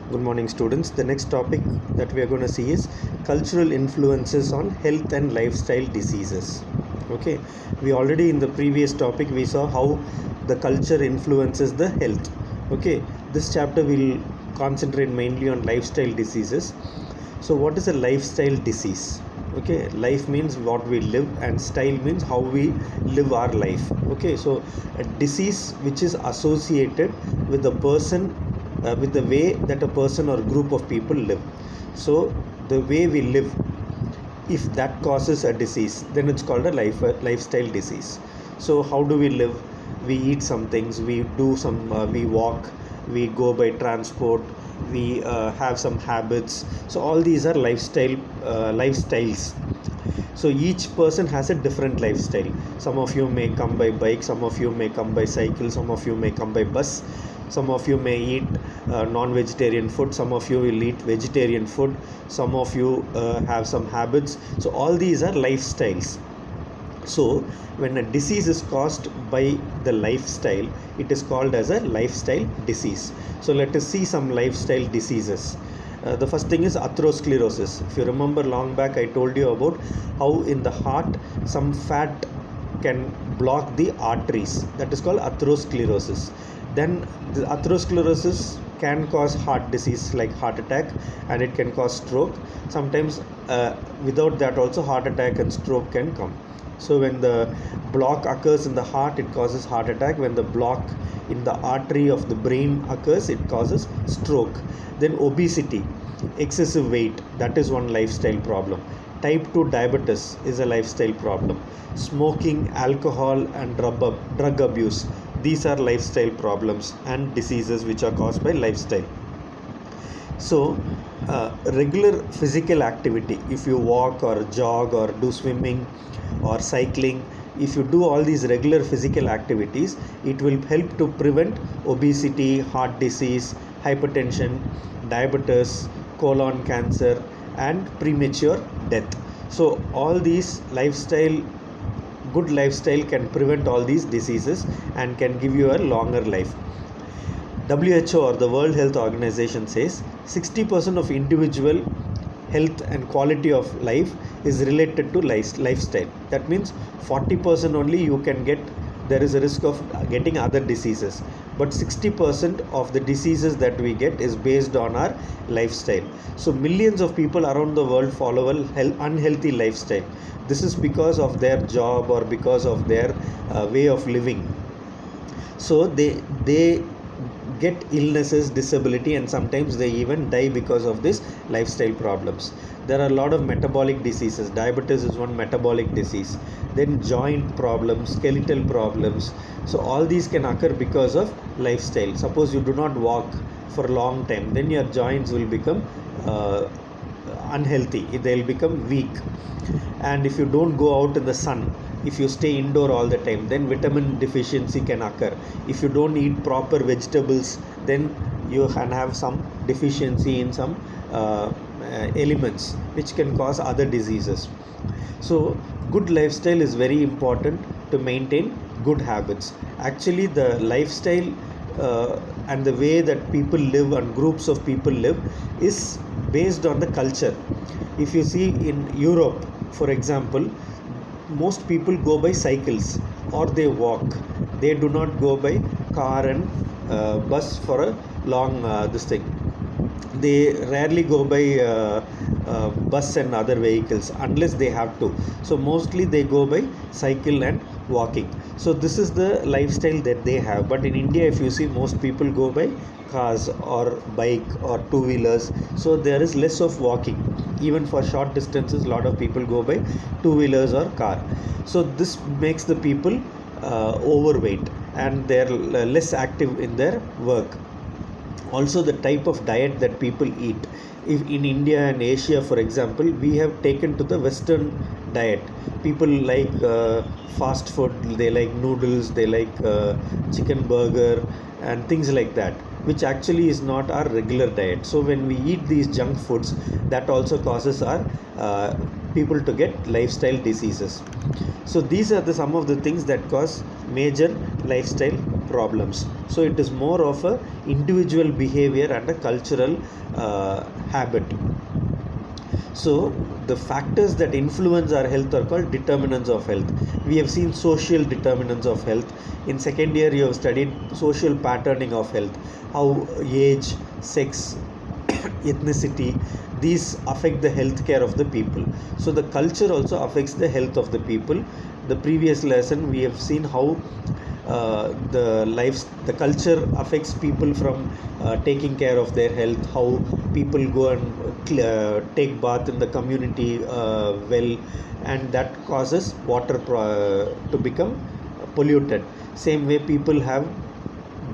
Good morning, students. The next topic that we are going to see is cultural influences on health and lifestyle diseases. Okay, we already in the previous topic we saw how the culture influences the health. Okay, this chapter will concentrate mainly on lifestyle diseases. So, what is a lifestyle disease? Okay, life means what we live, and style means how we live our life. Okay, so a disease which is associated with the person, with the way that a person or group of people live. So the way we live, if that causes a disease, then it's called a lifestyle disease. So how do we live? We eat some things, we do some, we walk, we go by transport, we have some habits. So all these are lifestyles. So each person has a different lifestyle. Some of you may come by bike, some of you may come by cycle, some of you may come by bus, some of you may eat non-vegetarian food, some of you will eat vegetarian food, some of you have some habits. So all these are lifestyles. So when a disease is caused by the lifestyle, it is called as a lifestyle disease. So let us see some lifestyle diseases. The first thing is atherosclerosis. If you remember long back, I told you about how in the heart some fat can block the arteries. That is called atherosclerosis. Then the atherosclerosis can cause heart disease like heart attack, and it can cause stroke. Sometimes without that also heart attack and stroke can come. So when the block occurs in the heart, it causes heart attack. When the block in the artery of the brain occurs, it causes stroke. Then obesity, excessive weight, that is one lifestyle problem. Type 2 diabetes is a lifestyle problem. Smoking, alcohol and drug abuse, these are lifestyle problems and diseases which are caused by lifestyle. So regular physical activity, if you walk or jog or do swimming or cycling, if you do all these regular physical activities, it will help to prevent obesity, heart disease, hypertension, diabetes, colon cancer and premature death. So all these good lifestyle can prevent all these diseases and can give you a longer life. WHO or the World Health Organization says 60% of individual health and quality of life is related to lifestyle. That means 40% only you can get, there is a risk of getting other diseases, but 60% of the diseases that we get is based on our lifestyle. So millions of people around the world follow an unhealthy lifestyle. This is because of their job or because of their way of living. So they get illnesses, disability, and sometimes they even die because of this lifestyle problems. There are a lot of metabolic diseases. Diabetes is one metabolic disease. Then joint problems, skeletal problems. So all these can occur because of lifestyle. Suppose you do not walk for a long time, then your joints will become unhealthy, they'll become weak. And if you don't go out in the sun, if you stay indoor all the time, then vitamin deficiency can occur. If you don't eat proper vegetables, then you can have some deficiency in some elements which can cause other diseases. So good lifestyle is very important to maintain good habits. Actually the lifestyle and the way that people live and groups of people live is based on the culture. If you see in Europe, for example, most people go by cycles or they walk. They do not go by car and bus for a long this thing. They rarely go by bus and other vehicles unless they have to. So mostly they go by cycle and walking. So this is the lifestyle that they have. But in India, if you see, most people go by cars or bike or two-wheelers. So there is less of walking. Even for short distances, a lot of people go by two-wheelers or car. So this makes the people overweight and they're less active in their work. Also the type of diet that people eat. If in India and Asia, for example, we have taken to the Western diet. People like fast food, they like noodles, they like chicken burger and things like that, which actually is not our regular diet. So when we eat these junk foods, that also causes our people to get lifestyle diseases. So these are some of the things that cause major lifestyle problems. So it is more of a individual behavior and a cultural habit. So the factors that influence our health are called determinants of health. We have seen social determinants of health. In second year, you have studied social patterning of health, how age, sex, ethnicity, these affect the healthcare of the people. So the culture also affects the health of the people. The previous lesson we have seen how the culture affects people from taking care of their health, how people go and take bath in the community well, and that causes water to become polluted. Same way, people have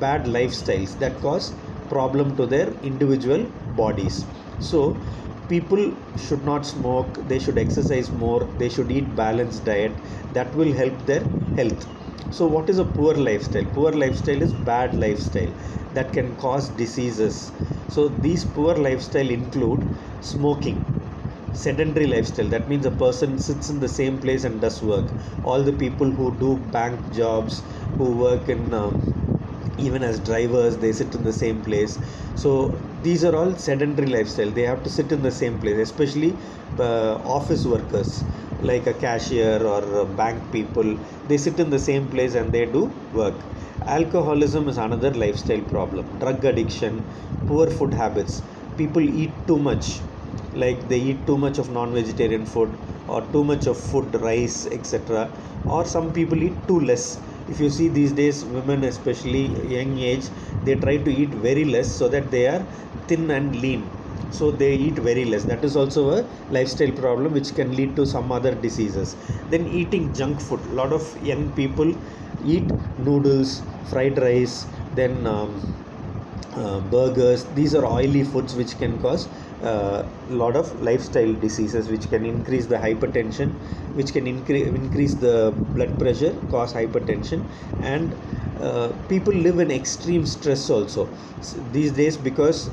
bad lifestyles that cause problem to their individual bodies. So people should not smoke, they should exercise more, they should eat balanced diet, that will help their health. So what is a poor lifestyle? Poor lifestyle is bad lifestyle that can cause diseases. So these poor lifestyle include smoking, sedentary lifestyle, that means a person sits in the same place and does work. All the people who do bank jobs, who work in even as drivers, they sit in the same place. So these are all sedentary lifestyle, they have to sit in the same place, especially office workers like a cashier or a bank people, they sit in the same place and they do work. Alcoholism is another lifestyle problem. Drug addiction, poor food habits, people eat too much, like they eat too much of non-vegetarian food or too much of food, rice, etc. Or some people eat too less. If you see these days, women, especially young age, they try to eat very less so that they are thin and lean. So they eat very less. That is also a lifestyle problem which can lead to some other diseases. Then eating junk food. A lot of young people eat noodles, fried rice, then burgers. These are oily foods which can cause a lot of lifestyle diseases, which can increase the hypertension, which can increase the blood pressure, cause hypertension. And people live in extreme stress also these days, because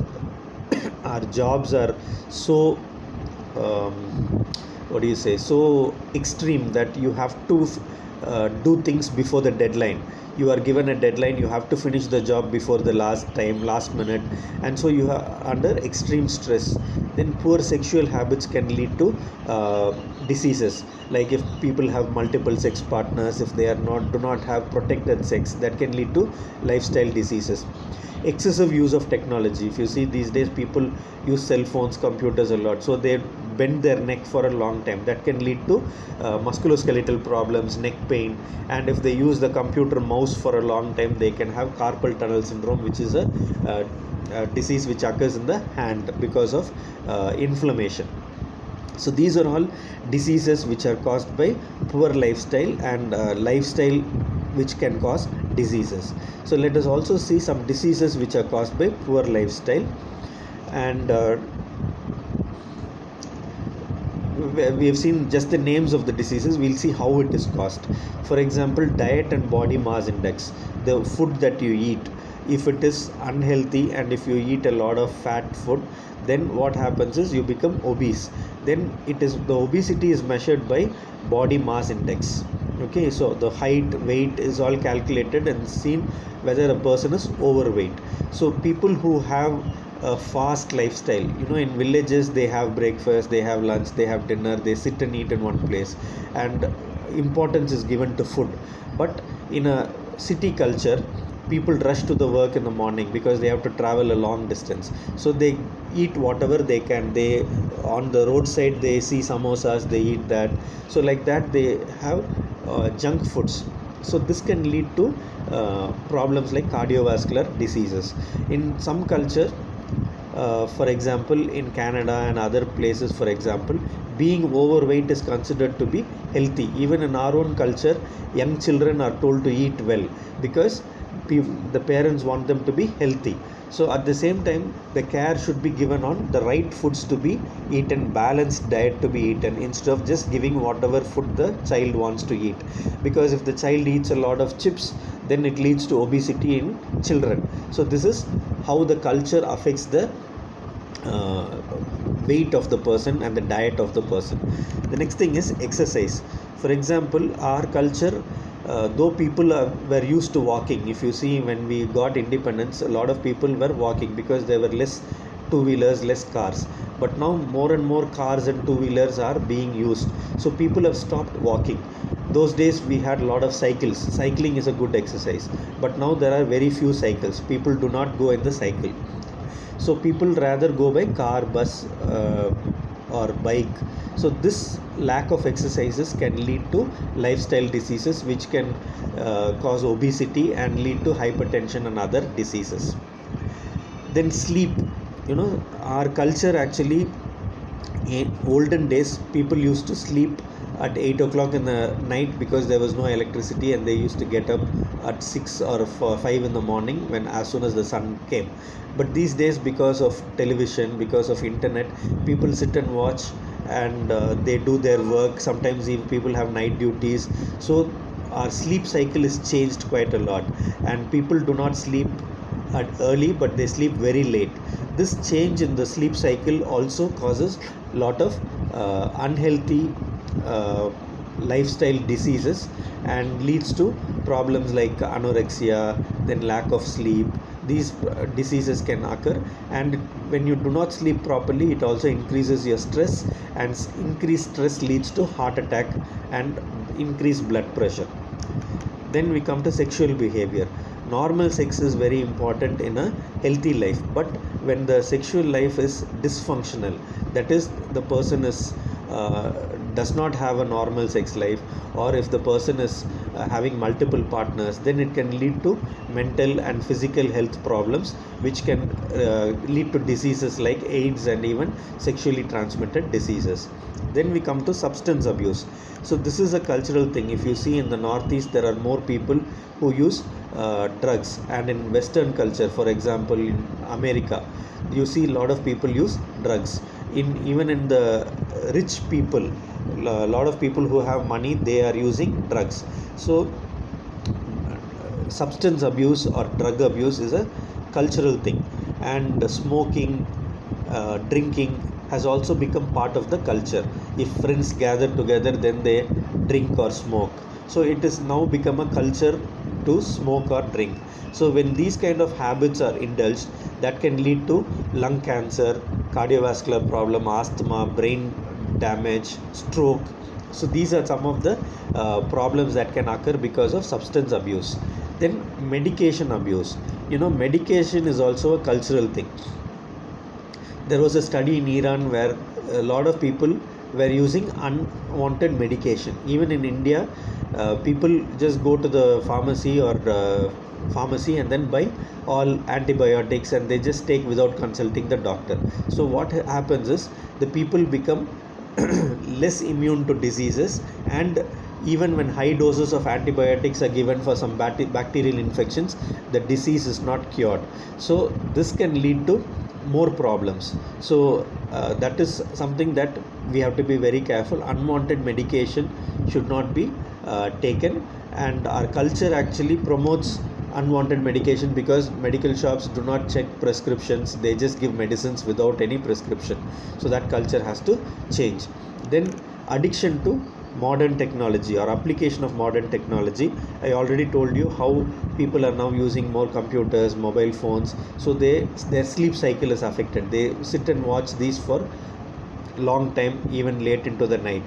our jobs are so so extreme that you have to do things before the deadline. You are given a deadline, you have to finish the job before the last minute, and so you are under extreme stress. Then poor sexual habits can lead to diseases, like if people have multiple sex partners, if they do not have protected sex, that can lead to lifestyle diseases. Excessive use of technology. If you see these days, people use cell phones, computers a lot, so they bend their neck for a long time. That can lead to musculoskeletal problems, neck pain. And if they use the computer mouse for a long time, they can have carpal tunnel syndrome, which is a disease which occurs in the hand because of inflammation. So these are all diseases which are caused by poor lifestyle, and lifestyle which can cause diseases. So let us also see some diseases which are caused by poor lifestyle. And we have seen just the names of the diseases. We'll see how it is caused. For example, diet and body mass index, the food that you eat. If it is unhealthy and if you eat a lot of fat food, then what happens is you become obese. Then the obesity is measured by body mass index. Okay, so the height, weight is all calculated and seen whether a person is overweight. So people who have a fast lifestyle, in villages, they have breakfast, they have lunch, they have dinner, they sit and eat in one place, and importance is given to food. But in a city culture, people rush to the work in the morning because they have to travel a long distance, so they eat whatever they can. They on the roadside, they see samosas, they eat that. So like that, they have junk foods. So this can lead to problems like cardiovascular diseases. In some culture, for example in Canada and other places, for example, being overweight is considered to be healthy. Even in our own culture, young children are told to eat well because the parents want them to be healthy. So at the same time, the care should be given on the right foods to be eaten, balanced diet to be eaten, instead of just giving whatever food the child wants to eat. Because if the child eats a lot of chips, then it leads to obesity in children. So this is how the culture affects the weight of the person and the diet of the person. The next thing is exercise. For example, our culture though people were used to walking. If you see, when we got independence, a lot of people were walking because there were less two wheelers, less cars. But now more and more cars and two wheelers are being used, so people have stopped walking. Those days we had a lot of cycles. Cycling is a good exercise, but now there are very few cycles. People do not go in the cycle, so people rather go by car, bus, or bike. So this lack of exercises can lead to lifestyle diseases, which can cause obesity and lead to hypertension and other diseases. Then sleep. Our culture actually, in olden days, people used to sleep at 8 o'clock in the night because there was no electricity, and they used to get up at 6 or 5 in the morning, when as soon as the sun came. But these days, because of television, because of internet, people sit and watch, and they do their work. Sometimes even people have night duties, so our sleep cycle is changed quite a lot, and people do not sleep at early, but they sleep very late. This change in the sleep cycle also causes a lot of unhealthy lifestyle diseases, and leads to problems like anorexia, then lack of sleep. These diseases can occur, and when you do not sleep properly, it also increases your stress, and increased stress leads to heart attack and increased blood pressure. Then we come to sexual behavior. Normal sex is very important in a healthy life, but when the sexual life is dysfunctional, that is, the person is does not have a normal sex life, or if the person is having multiple partners, then it can lead to mental and physical health problems, which can lead to diseases like AIDS and even sexually transmitted diseases. Then we come to substance abuse. So this is a cultural thing. If you see, in the Northeast, there are more people who use drugs, and in Western culture, for example in America, you see a lot of people use drugs. Even in the rich people, a lot of people who have money, they are using drugs. So substance abuse or drug abuse is a cultural thing, and smoking, drinking has also become part of the culture. If friends gather together, then they drink or smoke. So it is now become a culture to smoke or drink. So when these kind of habits are indulged, that can lead to lung cancer, cardiovascular problem, asthma, brain damage, stroke. So these are some of the problems that can occur because of substance abuse. Then medication abuse. Medication is also a cultural thing. There was a study in Iran where a lot of people were using unwanted medication. Even in India, people just go to the pharmacy and then buy all antibiotics, and they just take without consulting the doctor. So what happens is, the people become less immune to diseases, and even when high doses of antibiotics are given for some bacterial infections, the disease is not cured. So this can lead to more problems. So that is something that we have to be very careful. Unwanted medication should not be taken, and our culture actually promotes unwanted medication because medical shops do not check prescriptions. They just give medicines without any prescription. So that culture has to change. Then addiction to modern technology or application of modern technology. I already told you how people are now using more computers, mobile phones, so their sleep cycle is affected. They sit and watch these for long time, even late into the night,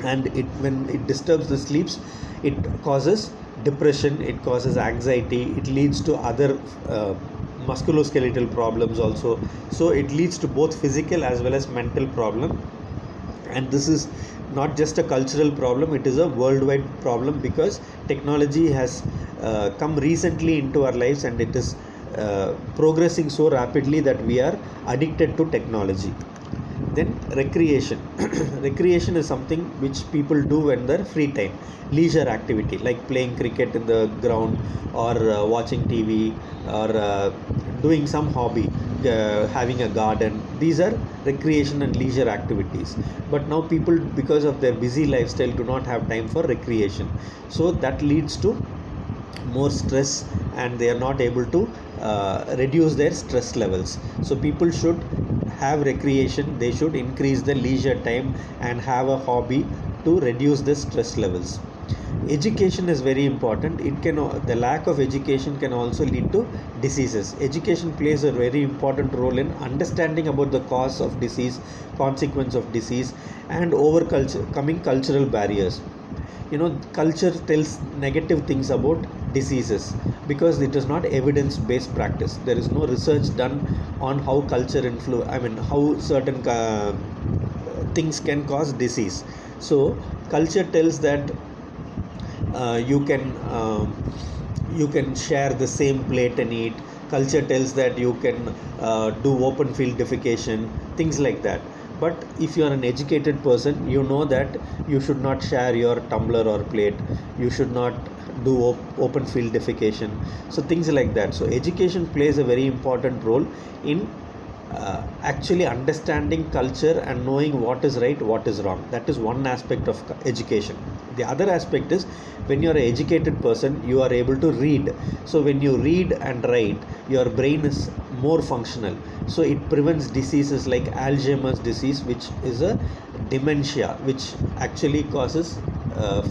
and when it disturbs the sleeps, it causes depression, it causes anxiety, it leads to other musculoskeletal problems also. So it leads to both physical as well as mental problem, and this is not just a cultural problem, it is a worldwide problem, because technology has come recently into our lives, and it is progressing so rapidly that we are addicted to technology. Then recreation. Recreation is something which people do when they're free time, leisure activity like playing cricket in the ground, or watching TV, or doing some hobby, having a garden. These are recreation and leisure activities. But now people, because of their busy lifestyle, do not have time for recreation. So that leads to more stress, and they are not able to reduce their stress levels. So people should have recreation, they should increase the leisure time and have a hobby to reduce the stress levels. education is very important. The lack of education can also lead to diseases. Education plays a very important role in understanding about the cause of disease, consequence of disease, and overcoming cultural barriers. Culture tells negative things about diseases because it is not evidence based practice. There is no research done on how how certain things can cause disease. So culture tells that uh, you can uh, you can share the same plate and eat. Culture tells that you can do open field defecation, things like that. But if you are an educated person, you know that you should not share your tumbler or plate, you should not do open field defecation, so things like that. So education plays a very important role in actually understanding culture and knowing what is right, what is wrong. That is one aspect of education. The other aspect is, when you are an educated person, you are able to read. So when you read and write, your brain is more functional. So it prevents diseases like Alzheimer's disease, which is a dementia which actually causes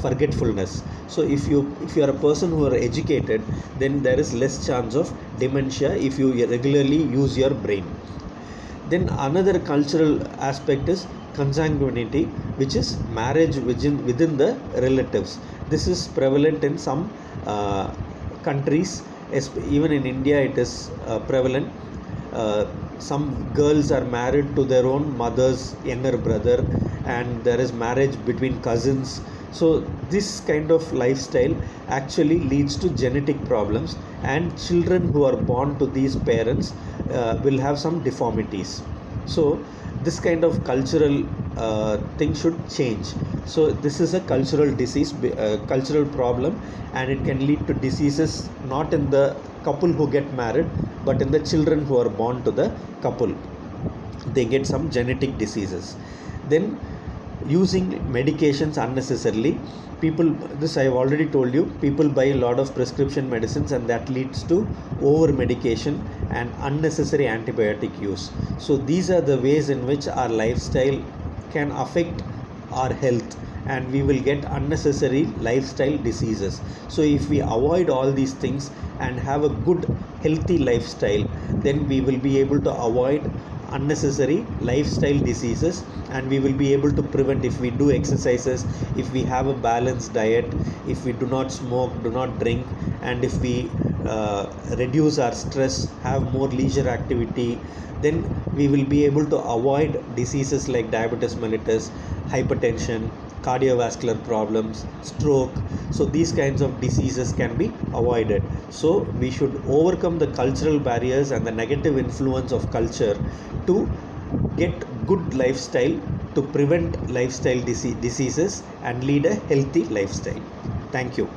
forgetfulness. So if you are a person who are educated, then there is less chance of dementia if you regularly use your brain. Then another cultural aspect is consanguinity, which is marriage within the relatives. This is prevalent in some countries. Even in India it is prevalent. Some girls are married to their own mother's younger brother, and there is marriage between cousins. So this kind of lifestyle actually leads to genetic problems, and children who are born to these parents will have some deformities. So this kind of cultural thing should change. So this is a cultural problem, and it can lead to diseases not in the couple who get married, but in the children who are born to the couple. They get some genetic diseases. Then using medications unnecessarily, people, this I have already told you, people buy a lot of prescription medicines, and that leads to over medication and unnecessary antibiotic use. So these are the ways in which our lifestyle can affect our health, and we will get unnecessary lifestyle diseases. So if we avoid all these things and have a good healthy lifestyle, then we will be able to avoid unnecessary lifestyle diseases, and we will be able to prevent, if we do exercises, if we have a balanced diet, if we do not smoke, do not drink, and if we reduce our stress, have more leisure activity, then we will be able to avoid diseases like diabetes mellitus, hypertension, cardiovascular problems, stroke. So these kinds of diseases can be avoided. So we should overcome the cultural barriers and the negative influence of culture to get good lifestyle, to prevent lifestyle diseases and lead a healthy lifestyle. Thank you.